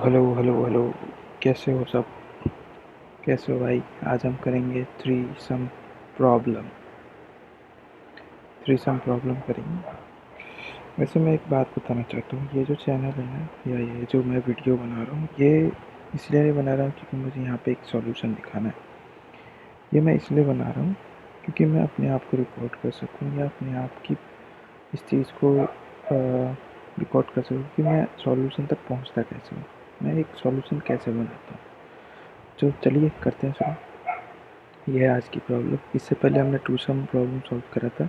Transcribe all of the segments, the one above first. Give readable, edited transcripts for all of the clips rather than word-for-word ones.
Hello hello hello. कैसे हो सब? कैसे हो भाई? आज हम करेंगे प्रॉब्लम थ्री सम प्रॉब्लम करेंगे। वैसे मैं एक बात बताना चाहता हूँ, ये जो चैनल है ना, या ये जो मैं वीडियो बना रहा हूँ, ये इसलिए नहीं बना रहा हूँ क्योंकि मुझे यहाँ पे एक सॉल्यूशन दिखाना है। ये मैं इसलिए बना रहा हूँ क्योंकि मैं अपने आप को रिकॉर्ड कर सकूँ, या अपने आप की इस चीज़ को रिकॉर्ड कर सकूँ कि मैं सॉल्यूशन तक पहुँचता कैसे हूँ, मैं एक सॉल्यूशन कैसे बनाता हूँ। तो चलिए करते हैं शुरू। ये है आज की प्रॉब्लम। इससे पहले हमने टू सम प्रॉब्लम सॉल्व करा था,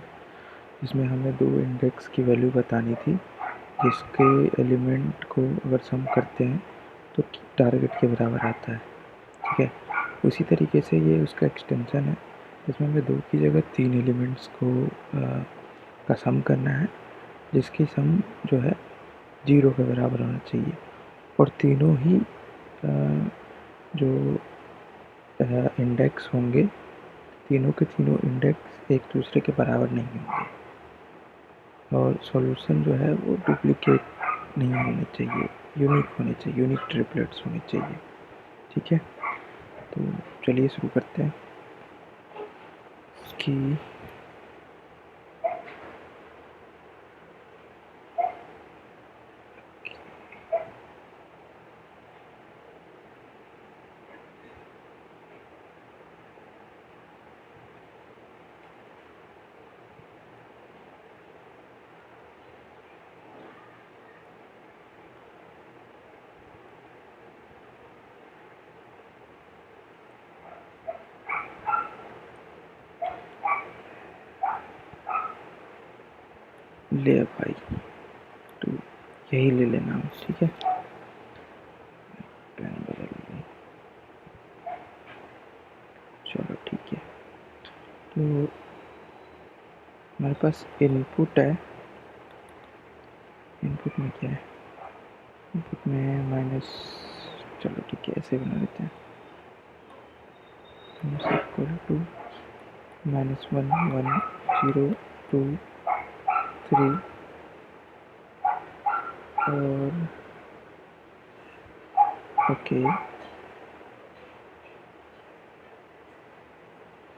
जिसमें हमें दो इंडेक्स की वैल्यू बतानी थी, जिसके एलिमेंट को अगर सम करते हैं तो टारगेट के बराबर आता है। ठीक है, उसी तरीके से ये उसका एक्सटेंशन है, जिसमें हमें दो की जगह तीन एलिमेंट्स को का सम करना है, जिसकी सम जो है 0 के बराबर होना चाहिए, और तीनों ही जो इंडेक्स होंगे, तीनों के तीनों इंडेक्स एक दूसरे के बराबर नहीं होंगे, और सॉल्यूशन जो है वो डुप्लीकेट नहीं होने चाहिए, यूनिक होने चाहिए, यूनिक ट्रिपलेट्स होने चाहिए। ठीक है, तो चलिए शुरू करते हैं इसकी। ले भाई, तो यही ले लेना। ठीक है, पेन बदल लो। चलो ठीक है, तो हमारे पास इनपुट है। इनपुट में क्या है? इनपुट में माइनस, चलो ठीक है, ऐसे बना लेते हैं। इक्वल टू -1 1 0 2 3 और ओके,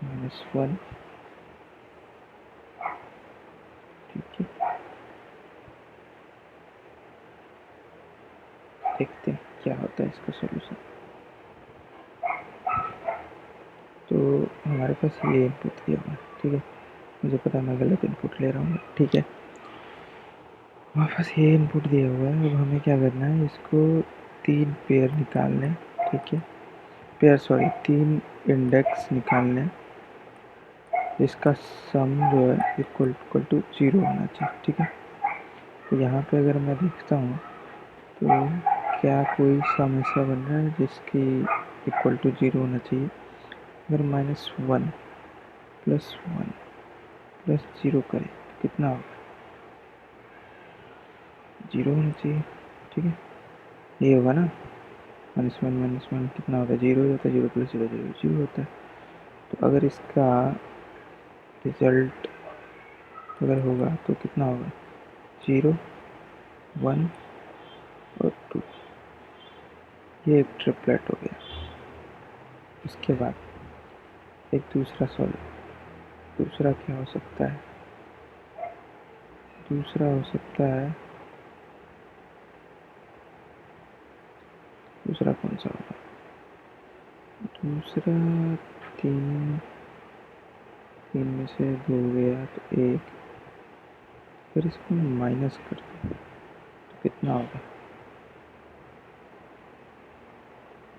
-1। ठीक है, देखते हैं क्या होता है इसका सॉल्यूशन। तो हमारे पास ये इनपुट दिया हुआ है। ठीक है, मुझे पता है मैं गलत इनपुट ले रहा हूँ। ठीक है, हमारे पास ये इनपुट दिया हुआ है। अब हमें क्या करना है, इसको तीन पेयर निकालने। ठीक है, पेयर सॉरी, तीन इंडेक्स निकालने, इसका सम जो है इक्वल टू 0 होना चाहिए। ठीक है, तो यहाँ पे अगर मैं देखता हूँ तो क्या कोई सम ऐसा बन रहा है जिसकी इक्वल टू 0 होना चाहिए? अगर -1 +1 +0 करें तो कितना होगा? 0 होना चाहिए। ठीक है, ये होगा ना, -1 कितना होता है? 0 हो जाता है। 0 + 0 0 0 होता है। तो अगर इसका रिजल्ट अगर होगा तो कितना होगा? 0 1 और 2। ये एक ट्रिपलेट हो गया। इसके बाद एक दूसरा सॉल्व, दूसरा क्या हो सकता है? दूसरा हो सकता है, दूसरा कौन सा होगा? दूसरा तीन, तीन में से दो गया तो एक, फिर इसको माइनस कर दो तो कितना होगा?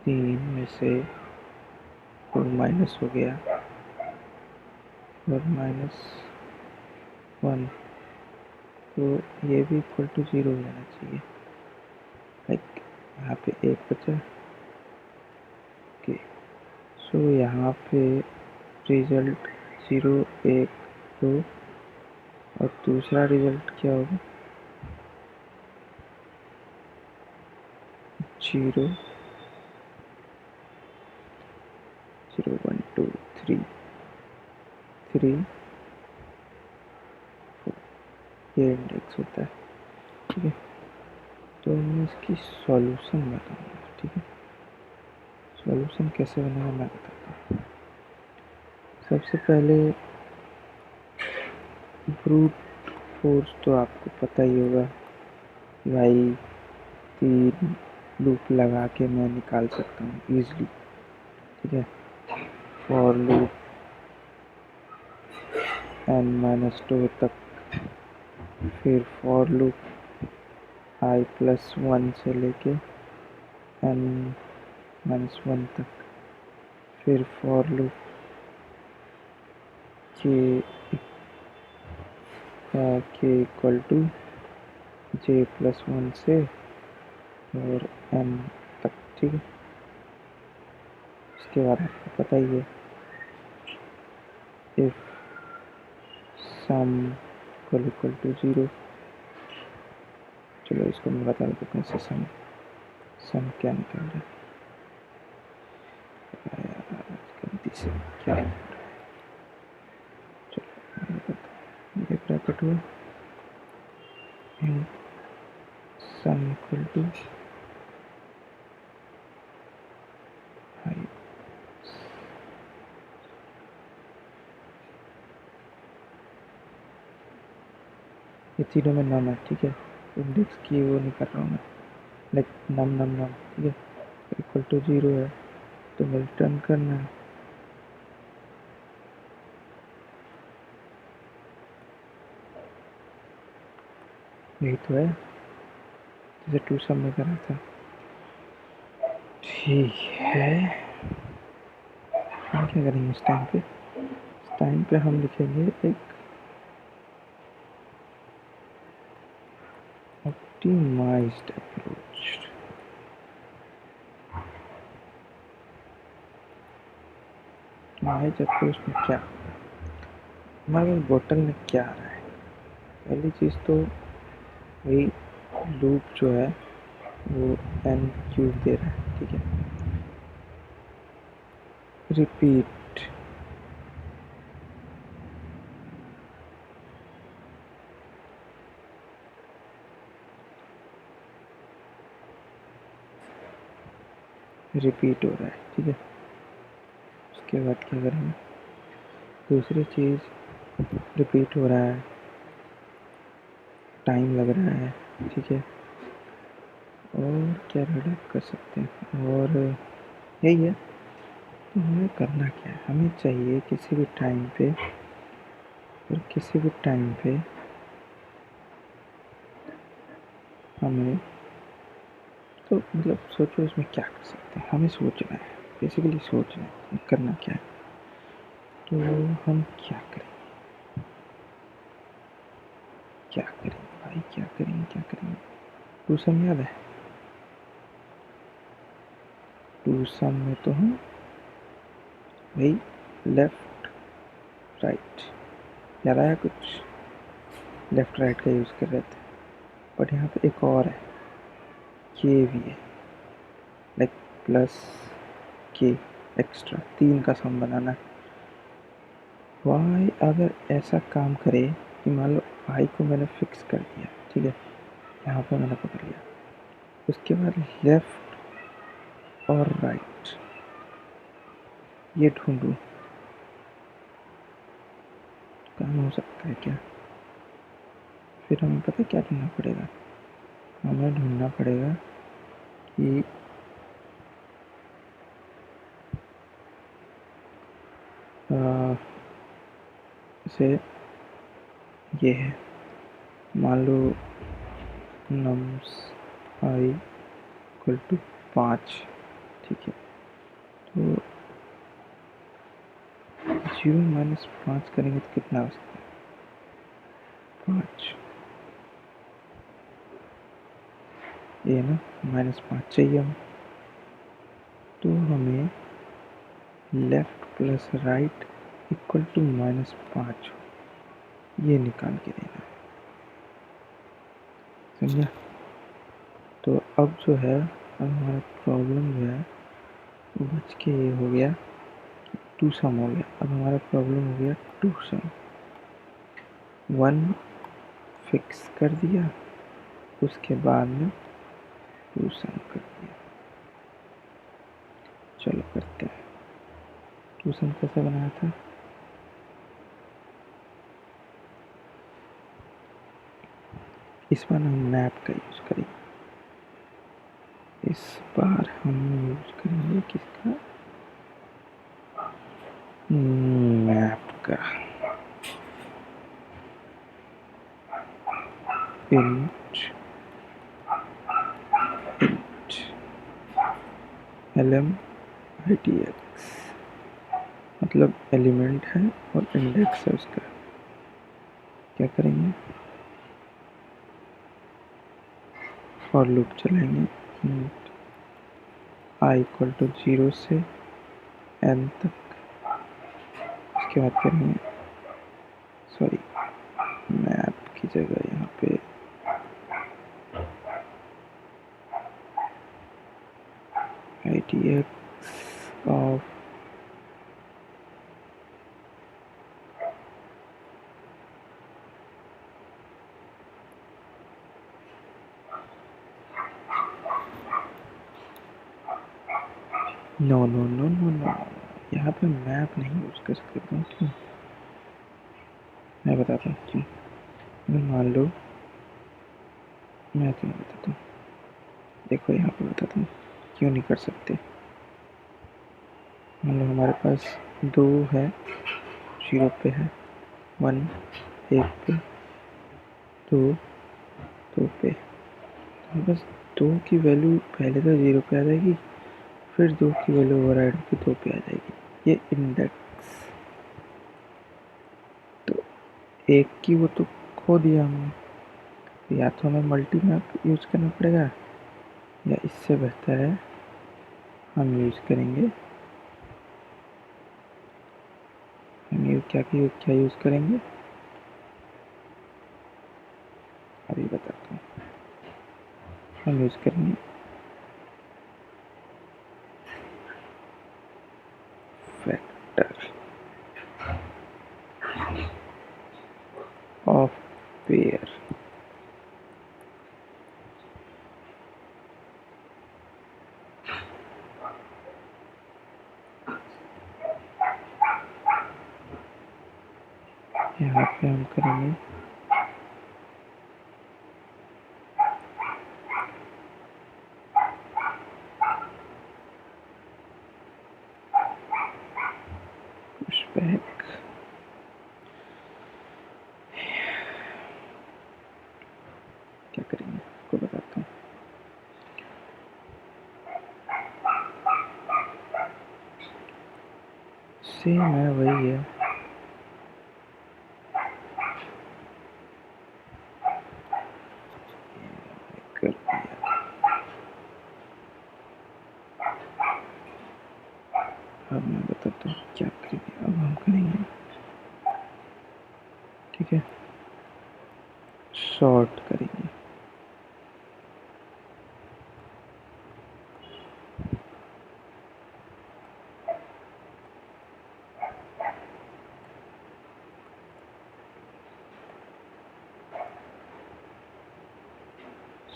तीन में से दो माइनस हो गया और -1, तो ये भी इक्वल टू 0 हो जाना चाहिए। लाइक यहाँ पे एक बचा। ओके, सो यहाँ पे रिजल्ट 0 1 2, और दूसरा रिजल्ट क्या होगा? 0 0 1 2 3 3 4, ये इंडेक्स होता है। ठीक है, तो मैं इसकी सॉल्यूशन बताऊंगा। सॉल्यूशन कैसे बनेगा मैं बताता हूँ। सबसे पहले ब्रूट फोर्स तो आपको पता ही होगा कि भाई 3 लूप लगा के मैं निकाल सकता हूँ ईजिली, ठीक है। फॉर लूप n-2 तक, फिर फॉर लूप i+1 से लेके n-1 तक, फिर for loop k equal to j+1 से और n तक, ठीक है। उसके बाद आपको पता ही है इफ सम इक्वल टू 0। चलो इसको मैं बता देता हूँ कैसे सम क्या निकल रहा है यार, गलती से क्या है। चलो मैं बताता हूँ, ये ब्रैकेट हुआ सम इक्वल टू हाई, ये तीनों में नम है, ठीक है। इंडेक्स की वो नहीं कर रहा हूँ मैं, लाइक नम, ठीक है। इक्वल टू 0 है तो मैं रिटर्न करना है। यही तो है जैसे 2 सम में करा था, ठीक है। हम क्या करेंगे इस टाइम पे हम लिखेंगे एक ऑप्टिमाइज्ड अप्रोच। ऑप्टिमाइज्ड अप्रोच में क्या हमारे बोतल में क्या आ रहा है। पहली चीज़ तो वही लूप जो है वो n³ दे रहा है, ठीक है। रिपीट हो रहा है, ठीक है। उसके बाद क्या करेंगे, दूसरी चीज़ रिपीट हो रहा है, टाइम लग रहा है, ठीक है। और क्या रिडक्ट कर सकते हैं, और यही है। तो हमें करना क्या है, हमें चाहिए किसी भी टाइम पे, और किसी भी टाइम पे हमें, तो मतलब सोचो इसमें क्या कर सकते हैं, हमें सोचना है, बेसिकली सोचना है करना क्या है। तो हम क्या करें भाई, क्या करेंगे। 2 सम याद है, 2 सम में तो हम वही लेफ्ट राइट, याद आया कुछ, लेफ्ट राइट का यूज़ कर रहे थे। बट यहाँ पे एक और है, के भी है, लाइक प्लस के एक्स्ट्रा 3 का सम बनाना है। वाई अगर ऐसा काम करे कि मान लो वाई को मैंने फिक्स कर दिया, ठीक है, यहाँ पे मैंने पकड़ लिया, उसके बाद लेफ्ट और राइट ये ढूंढूं, काम हो सकता है क्या। फिर हमें पता क्या ढूंढना पड़ेगा, हमें ढूंढना पड़ेगा कि जैसे ये है, मान लो नम्स आई इक्वल टू 5, ठीक है। तो 0-5 करेंगे तो कितना हो सकता है, 5, ये ना -5 चाहिए हमें। तो हमें left plus right equal to -5 ये निकाल के देना है, समझा। तो अब जो है, अब हमारा प्रॉब्लम जो है वो बच के ये हो गया, 2 सम हो गया। अब हमारा प्रॉब्लम हो गया 2 सम, 1 फिक्स कर दिया, उसके बाद में 2 सम कर दिया। चलो सॉल्यूशन कैसे बनाया था? इस बार हम मैप का यूज करेंगे। इस बार हम यूज करेंगे किसका? मैप का। इंट lm_ITX मतलब एलिमेंट है और इंडेक्स है उसका। क्या करेंगे? फॉर लूप चलाएंगे i इक्वल टू 0 से n तक। उसके बाद करेंगे, सॉरी, मैप की जगह यहाँ पे ITX of no no no no no, यहाँ पे मैप नहीं यूज कर सकते। क्यों? मैं बताता हूँ क्यों। अगर मान लो, मैं तुम्हें बताता हूँ, देखो यहाँ पे बताता हूँ क्यों नहीं कर सकते। मान लो हमारे पास 2 है, 0 पे है, 1 1 पे, 2 2 पे। तो बस 2 की वैल्यू पहले तो 0 पे आ जाएगी, फिर 2 की वैल्यू ओवरराइड होकर 2 पे आ जाएगी। ये इंडेक्स तो 1 की वो तो खो दिया हमने। या तो हमें मल्टी मैप यूज करना पड़ेगा, या इससे बेहतर है हम यूज करेंगे, हम क्या यूज करेंगे अभी बताता हूँ। हम यूज करेंगे फैक्टर ऑफ पेयर। यहाँ पे हम करेंगे पुशबैक। क्या करेंगे आपको बताता हूँ। सेम है, वही है। कर दिया। अब मैं बताता हूँ क्या करेंगे। अब हम करेंगे, ठीक है, शॉर्ट करेंगे।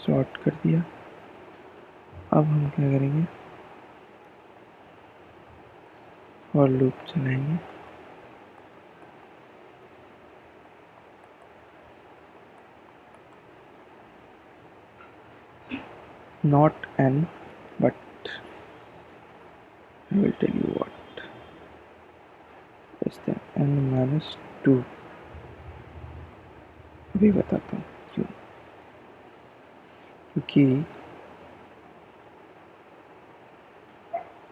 शॉर्ट कर दिया। अब हम क्या करेंगे, और लूप चलाएंगे। Not n but I will tell you what is the n-2। अभी बताता हूँ क्यों। क्योंकि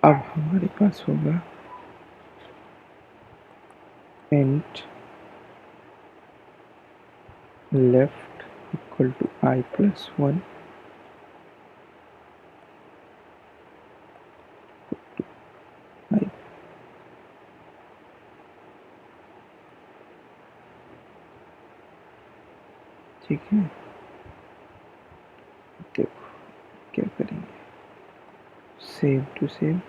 अब हमारे पास होगा int left equal to i plus 1 i। ठीक है, देखो क्या करेंगे, सेम टू सेम।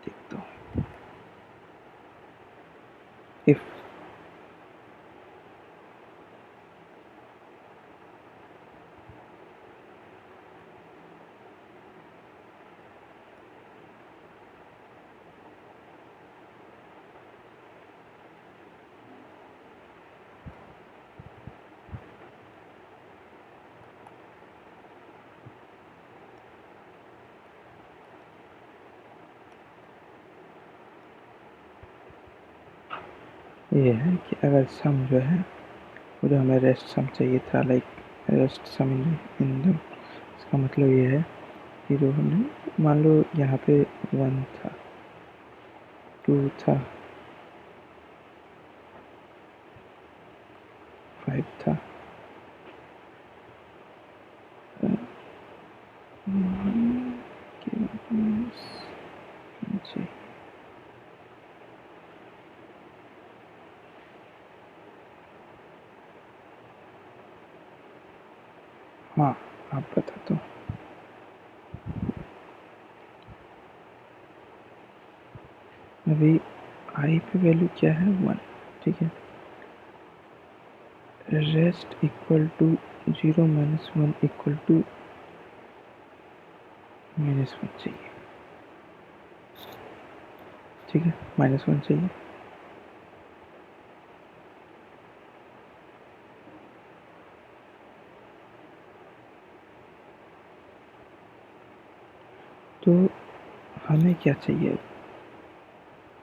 देखता हूँ इफ ये है कि अगर सम जो है वो जो हमें रेस्ट सम चाहिए था, like rest sum in the, इसका मतलब ये है कि जो हमने मान लो यहाँ पे 1 था, 2 था, 5 था, हाँ आप बता दो। अभी आई पे वैल्यू क्या है 1, ठीक है। Rest equal to 0 minus 1 equal to -1 चाहिए, ठीक है, -1 चाहिए। तो हमें क्या चाहिए,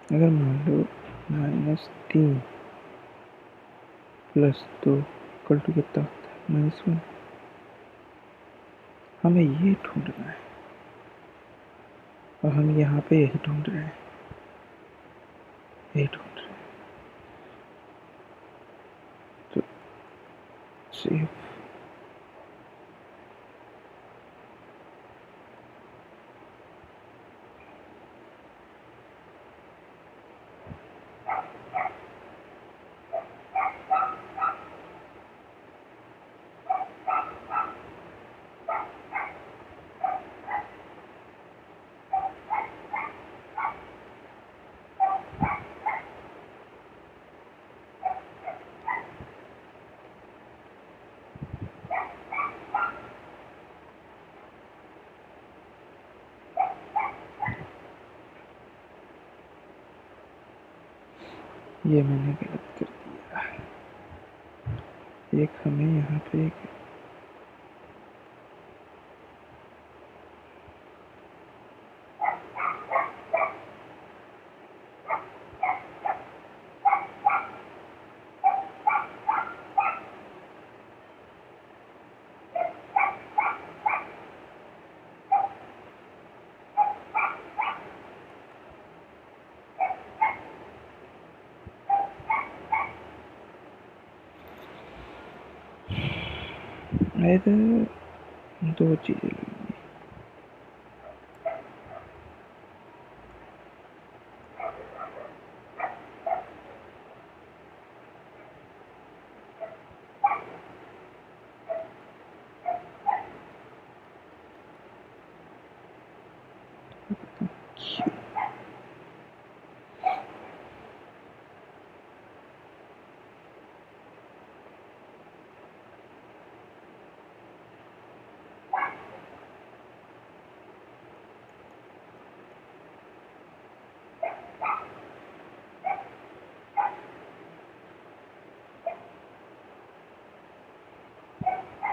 अगर मान लो -3 प्लस 2 इक्वल टू कितना होता है -1, हमें ये ढूंढना है और हम यहाँ पे यही ढूंढ रहे हैं, यही ढूंढ रहे हैं। तो सेव, ये मैंने गलत कर दिया, एक हमें यहाँ पे एक इधर 2 चीज़ें लगेंगी।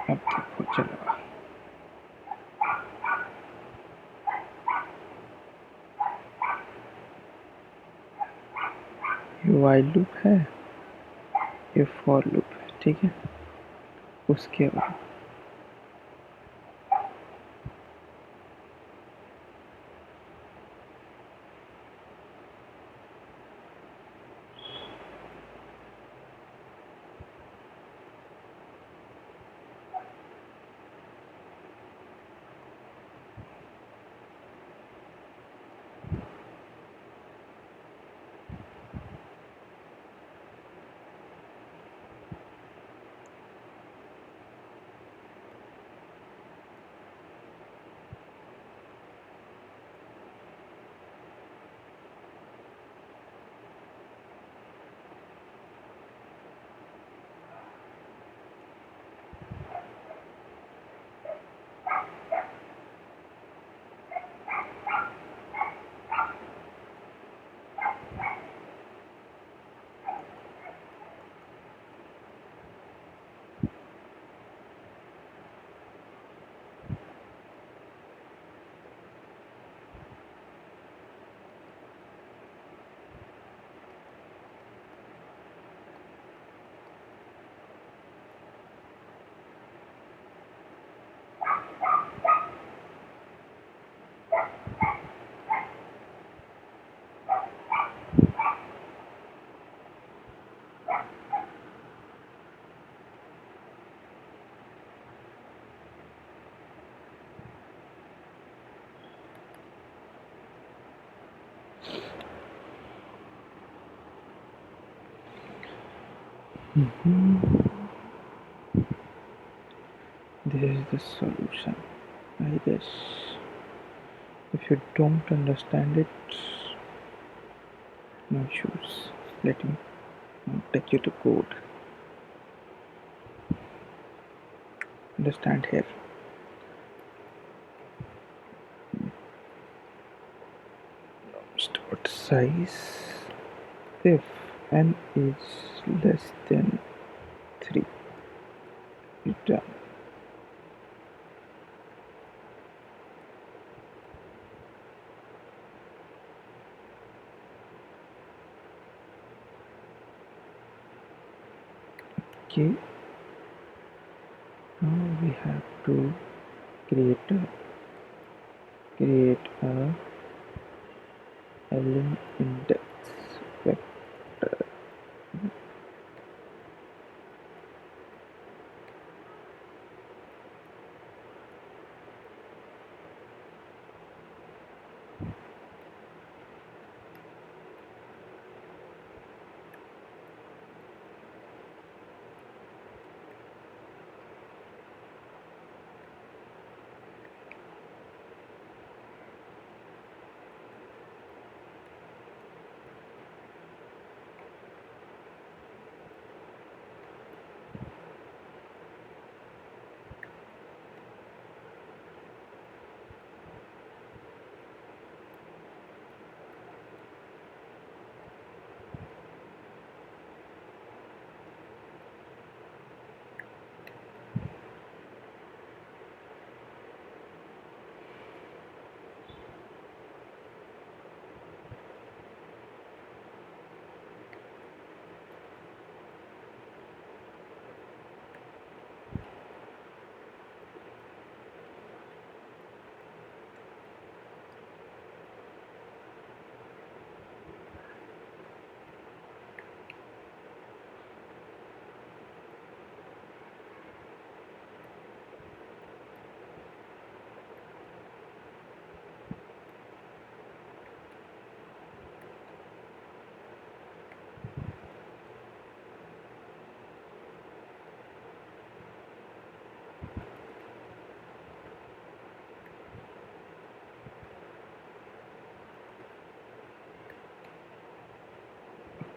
अब देखो चलेगा, ये वाइल लूप है, ये फॉर लूप है, ठीक है। उसके बाद Mhm. This is the solution, I guess. If you don't understand it, no issues. Let me take you to code. Understand here. Start size. If n is less than 3, return. Okay. Now we have to create a element index vector.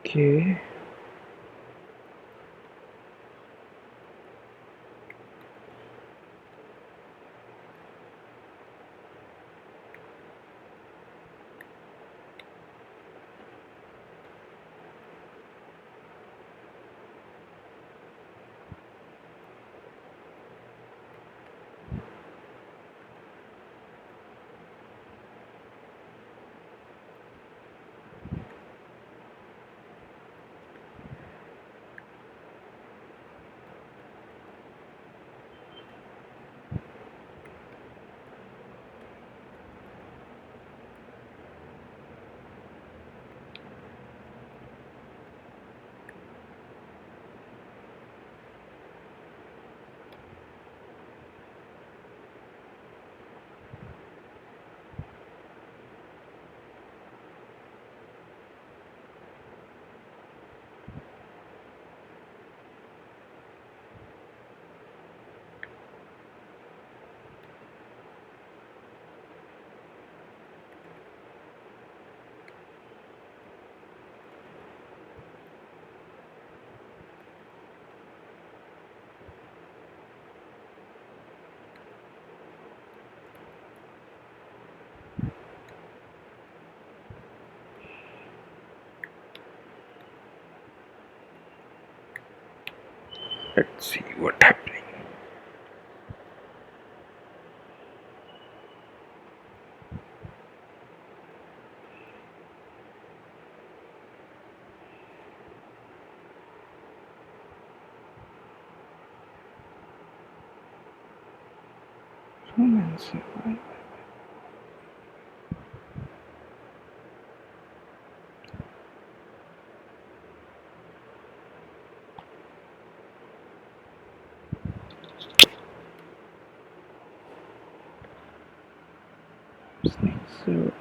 Okay. Let's see what happening. Romance. So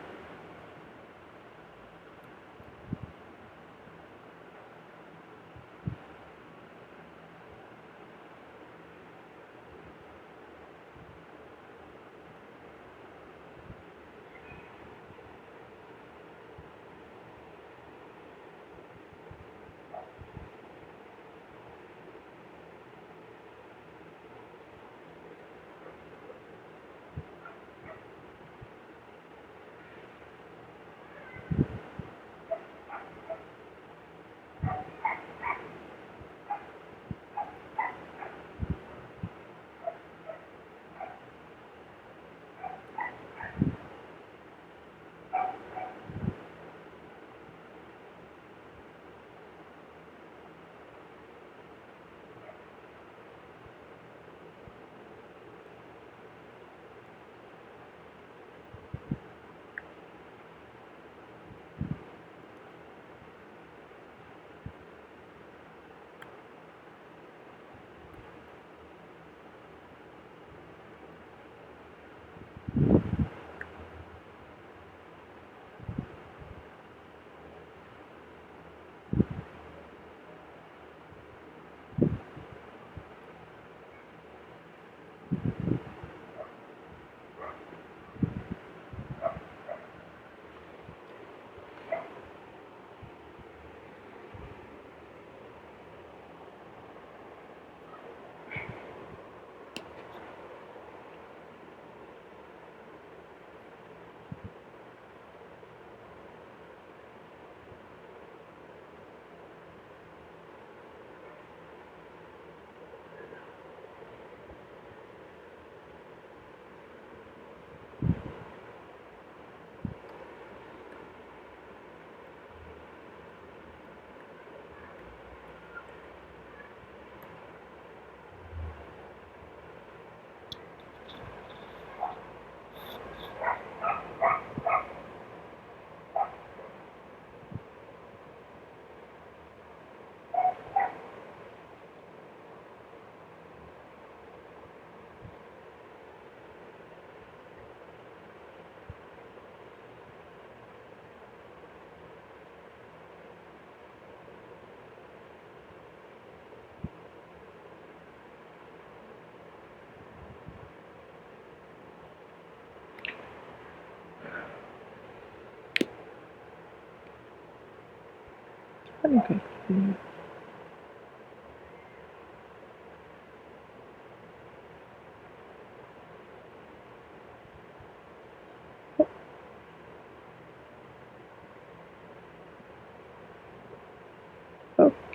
निकल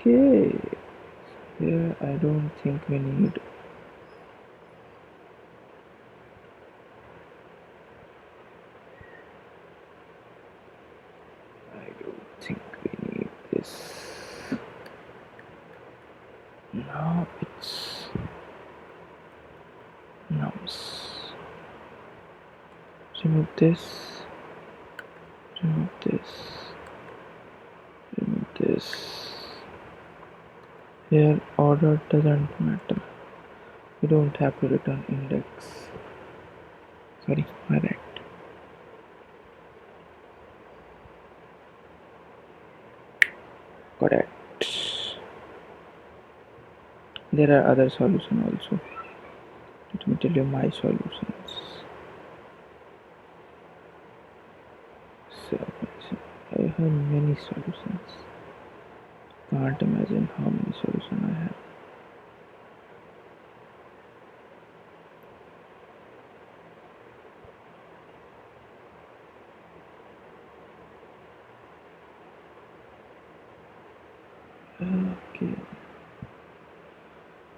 okay. Yeah, I don't think we need. I don't think we need this. Now it's nums. Remove this. Remove this. Remove this. Here order doesn't matter. You don't have to return index. Sorry, my bad. Correct. There are other solutions also. Let me tell you my solutions. So I have many solutions. Can't imagine how many solutions I have. Okay.